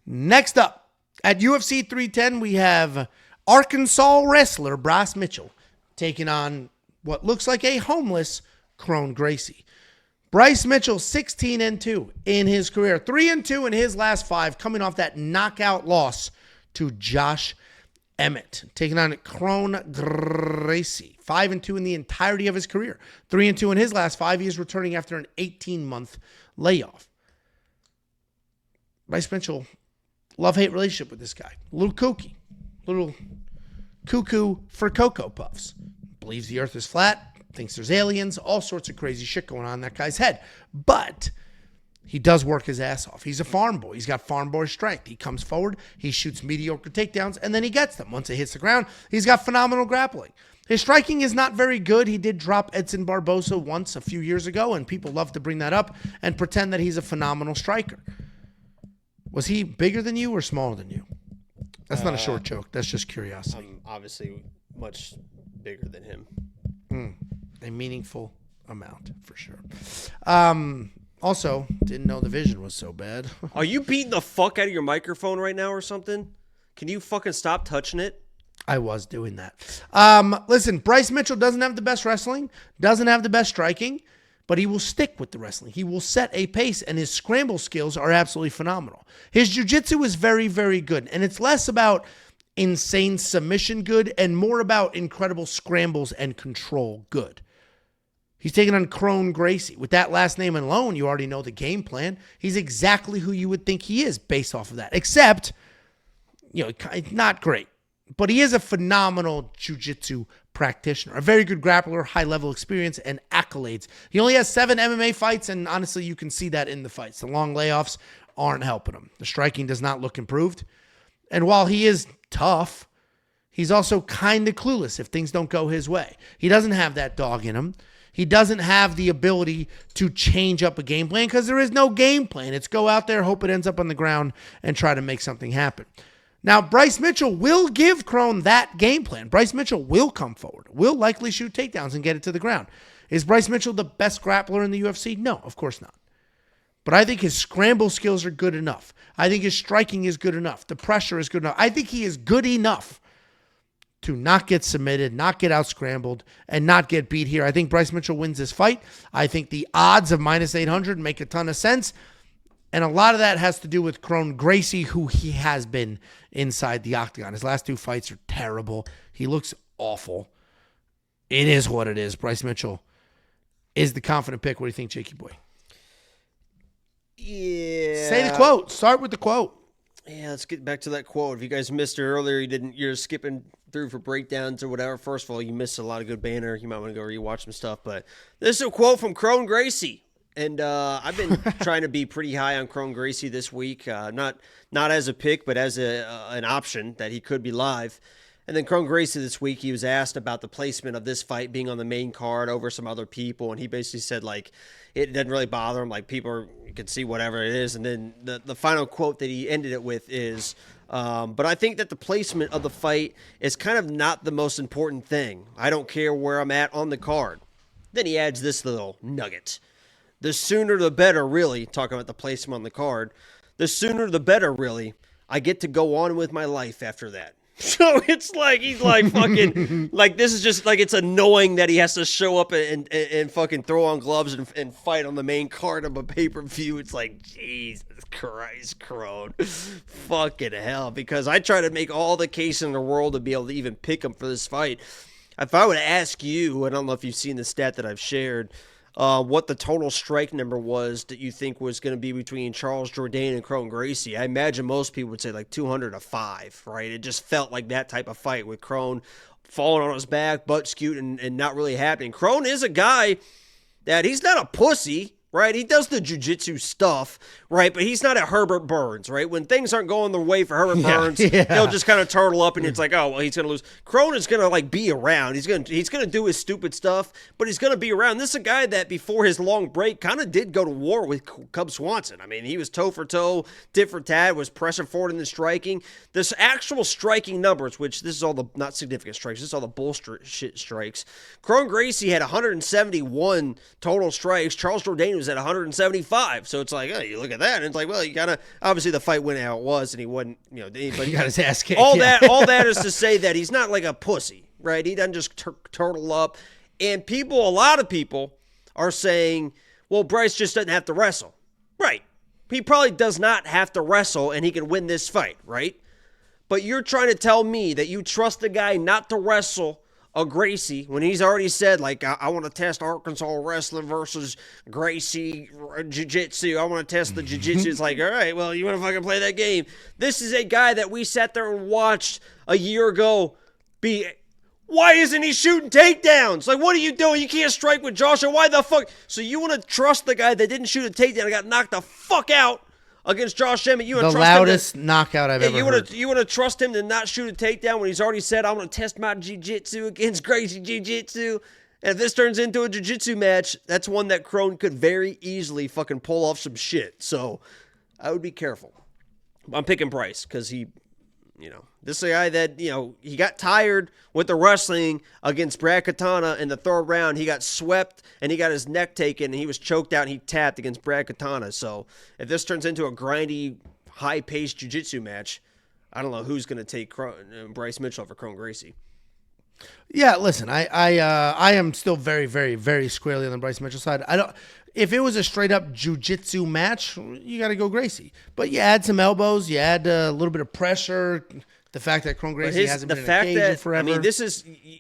Next up, at UFC 310, we have Arkansas wrestler Bryce Mitchell taking on what looks like a homeless Kron Gracie. Bryce Mitchell, 16-2 in his career, 3-2 in his last 5, coming off that knockout loss to Josh Emmett, taking on Kron Gracie, 5-2 in the entirety of his career, 3-2 in his last 5. He is returning after an 18-month layoff. Bryce Mitchell, love-hate relationship with this guy. A little kooky, little cuckoo for Cocoa Puffs. Believes the earth is flat, thinks there's aliens, all sorts of crazy shit going on in that guy's head. But he does work his ass off. He's a farm boy. He's got farm boy strength. He comes forward, he shoots mediocre takedowns, and then he gets them. Once it hits the ground, he's got phenomenal grappling. His striking is not very good. He did drop Edson Barboza once a few years ago, and people love to bring that up and pretend that he's a phenomenal striker. Was he bigger than you or smaller than you? That's not a short joke. That's just curiosity. I'm obviously much bigger than him. A meaningful amount, for sure. Also, didn't know the vision was so bad. Are you beating the fuck out of your microphone right now or something? Can you fucking stop touching it? I was doing that. Listen, Bryce Mitchell doesn't have the best wrestling, doesn't have the best striking, but he will stick with the wrestling. He will set a pace, and his scramble skills are absolutely phenomenal. His jiu-jitsu is very, very good, and it's less about insane submission good and more about incredible scrambles and control good. He's taking on Kron Gracie. With that last name alone, you already know the game plan. He's exactly who you would think he is based off of that, except, not great. But he is a phenomenal jiu-jitsu practitioner, a very good grappler, high-level experience, and accolades. He only has 7 MMA fights, and honestly, you can see that in the fights. The long layoffs aren't helping him. The striking does not look improved. And while he is tough, he's also kind of clueless if things don't go his way. He doesn't have that dog in him. He doesn't have the ability to change up a game plan because there is no game plan. It's go out there, hope it ends up on the ground, and try to make something happen. Now, Bryce Mitchell will give Kron that game plan. Bryce Mitchell will come forward, will likely shoot takedowns and get it to the ground. Is Bryce Mitchell the best grappler in the UFC? No, of course not. But I think his scramble skills are good enough. I think his striking is good enough. The pressure is good enough. I think he is good enough to not get submitted, not get out-scrambled, and not get beat here. I think Bryce Mitchell wins this fight. I think the odds of -800 make a ton of sense. And a lot of that has to do with Kron Gracie, who he has been inside the octagon. His last 2 fights are terrible. He looks awful. It is what it is. Bryce Mitchell is the confident pick. What do you think, Jakey boy? Yeah. Say the quote. Start with the quote. Yeah, let's get back to that quote. If you guys missed it earlier, you're skipping through for breakdowns or whatever. First of all, you missed a lot of good banner. You might want to go rewatch some stuff. But this is a quote from Kron Gracie. And I've been trying to be pretty high on Kron Gracie this week. Not as a pick, but as an option that he could be live. And then Kron Gracie this week, he was asked about the placement of this fight being on the main card over some other people. And he basically said, it doesn't really bother him. You can see whatever it is. And then the final quote that he ended it with is, but I think that the placement of the fight is kind of not the most important thing. I don't care where I'm at on the card. Then he adds this little nugget. The sooner the better, really, talking about the placement on the card, the sooner the better, really, I get to go on with my life after that. So it's like, he's like fucking, this is just it's annoying that he has to show up and fucking throw on gloves and fight on the main card of a pay-per-view. It's like, Jesus Christ, Kron. Fucking hell. Because I try to make all the case in the world to be able to even pick him for this fight. If I would ask you, I don't know if you've seen the stat that I've shared, what the total strike number was that you think was going to be between Charles Jourdain and Kron Gracie. I imagine most people would say 200-5, right? It just felt like that type of fight with Kron falling on his back, butt skewed, and not really happening. Kron is a guy that he's not a pussy, right? He does the jiu-jitsu stuff, right? But he's not a Herbert Burns, right? When things aren't going the way for Herbert Burns, he'll just kind of turtle up and it's like, oh, well, he's going to lose. Kron is going to be around. He's going to do his stupid stuff, but he's going to be around. This is a guy that before his long break kind of did go to war with Cub Swanson. I mean, he was toe for toe, tit for tat, was pressing forward in the striking. This actual striking numbers, which this is all the not significant strikes, this is all the bullshit strikes. Kron Gracie had 171 total strikes. Charles Jourdain was was at 175. So it's like, oh, you look at that, and it's like, well, you gotta obviously the fight went how it was, and he wasn't, but he got his ass kicked. All that is to say that he's not like a pussy, right? He doesn't just turtle up. And a lot of people are saying, well, Bryce just doesn't have to wrestle, right? He probably does not have to wrestle, and he can win this fight, right? But you're trying to tell me that you trust the guy not to wrestle a Gracie when he's already said, like, I want to test Arkansas wrestling versus Gracie jiu-jitsu. I want to test the jiu-jitsu. It's like, all right, well, you want to fucking play that game. This is a guy that we sat there and watched a year ago why isn't he shooting takedowns? Like, what are you doing? You can't strike with Joshua. Why the fuck? So you want to trust the guy that didn't shoot a takedown and got knocked the fuck out against Josh Emmett? You the loudest knockout I've ever heard. You want to trust him to not shoot a takedown when he's already said, I'm going to test my jiu-jitsu against Gracie jiu-jitsu? And if this turns into a jiu-jitsu match, that's one that Kron could very easily fucking pull off some shit. So I would be careful. I'm picking Bryce because this is a guy that, he got tired with the wrestling against Brad Katana in the third round. He got swept and he got his neck taken and he was choked out and he tapped against Brad Katana. So if this turns into a grindy, high-paced jiu-jitsu match, I don't know who's going to take Bryce Mitchell over Kron Gracie. Yeah, listen, I am still very, very, very squarely on the Bryce Mitchell side. If it was a straight-up jiu-jitsu match, you got to go Gracie. But you add some elbows, you add a little bit of pressure. The fact that Kron Gracie hasn't been in a cage forever. I mean,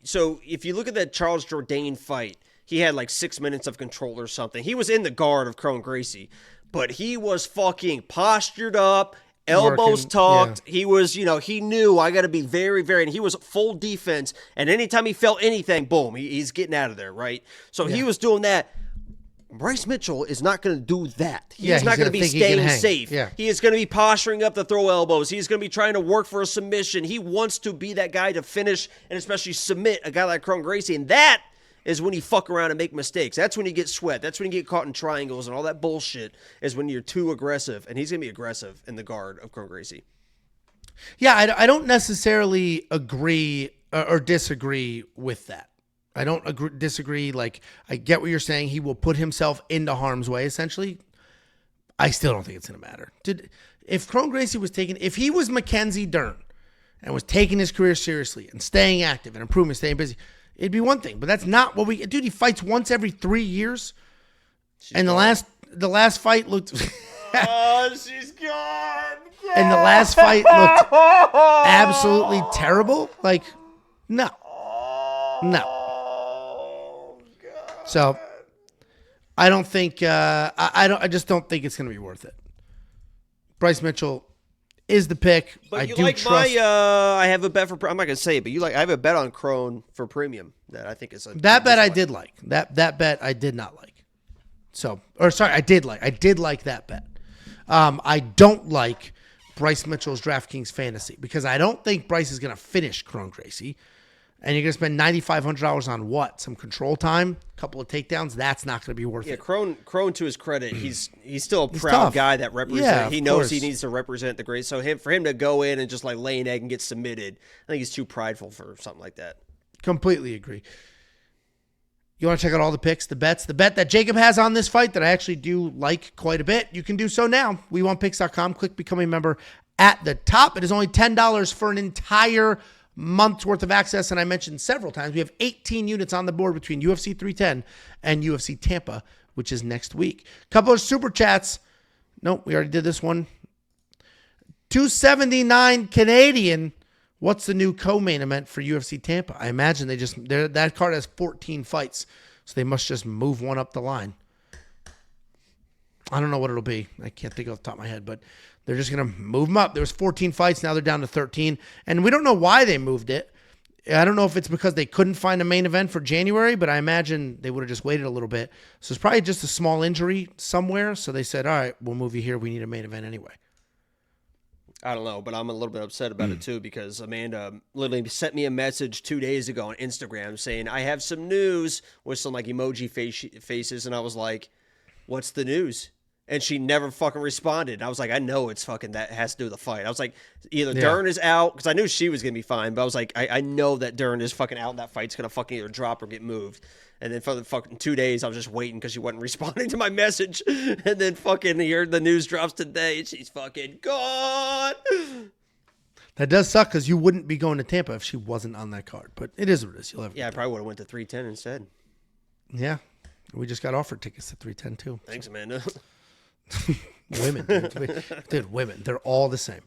so if you look at that Charles Jourdain fight, he had like 6 minutes of control or something. He was in the guard of Kron Gracie, but he was fucking postured up, elbows tucked. Yeah. He was, he knew I got to be very, very, and he was full defense. And anytime he felt anything, boom, he's getting out of there, right? So he was doing that. Bryce Mitchell is not going to do that. He's not going to be staying safe. Yeah. He is going to be posturing up to throw elbows. He's going to be trying to work for a submission. He wants to be that guy to finish and especially submit a guy like Kron Gracie. And that is when you fuck around and make mistakes. That's when you get sweat. That's when you get caught in triangles and all that bullshit is when you're too aggressive. And he's going to be aggressive in the guard of Kron Gracie. Yeah, I don't necessarily agree or disagree with that. I don't disagree. Like, I get what you're saying. He will put himself into harm's way, essentially. I still don't think it's going to matter. If Kron Gracie if he was Mackenzie Dern and was taking his career seriously and staying active and improving, staying busy, it'd be one thing. But that's not what he fights once every 3 years. And the last fight looked... Oh, she's gone. And the last fight looked absolutely terrible. Like, no. So, I don't think I just don't think it's going to be worth it. Bryce Mitchell is the pick. But I you do like trust. I have a bet for. I'm not going to say it, but I have a bet on Kron for premium that I think is that bet I did like. That bet I did not like. I did like that bet. I don't like Bryce Mitchell's DraftKings fantasy because I don't think Bryce is going to finish Kron Gracie. And you're going to spend $9,500 on what? Some control time, a couple of takedowns. That's not going to be worth it. Yeah, Kron, to his credit, he's still a proud guy that represents. Yeah, he knows he needs to represent the great. So for him to go in and just like lay an egg and get submitted, I think he's too prideful for something like that. Completely agree. You want to check out all the picks, the bets? The bet that Jacob has on this fight that I actually do like quite a bit, you can do so now. WeWantPicks.com. Click Become a Member at the top. It is only $10 for an entire month's worth of access, and I mentioned several times we have 18 units on the board between UFC 310 and UFC Tampa, which is next week. Couple of super chats. Nope, we already did this one. 279 Canadian. What's the new co-main event for UFC Tampa? I imagine that card has 14 fights, so they must just move one up the line. I don't know what it'll be. I can't think off the top of my head, but they're just going to move them up. There was 14 fights. Now they're down to 13. And we don't know why they moved it. I don't know if it's because they couldn't find a main event for January, but I imagine they would have just waited a little bit. So it's probably just a small injury somewhere. So they said, all right, we'll move you here. We need a main event anyway. I don't know, but I'm a little bit upset about it too because Amanda literally sent me a message 2 days ago on Instagram saying, I have some news with some like emoji faces. And I was like, what's the news? And she never fucking responded. And I was like, I know it's fucking that has to do with the fight. I was like, either Dern is out, because I knew she was going to be fine, but I was like, I know that Dern is fucking out and that fight's going to fucking either drop or get moved. And then for the fucking 2 days, I was just waiting because she wasn't responding to my message. And then fucking here, the news drops today, and she's fucking gone. That does suck because you wouldn't be going to Tampa if she wasn't on that card. But it is what it is. You'll have. Yeah, I probably would have went to 310 instead. Yeah, we just got offered tickets to 310 too. Thanks, Amanda. Women, dude, women. They're all the same.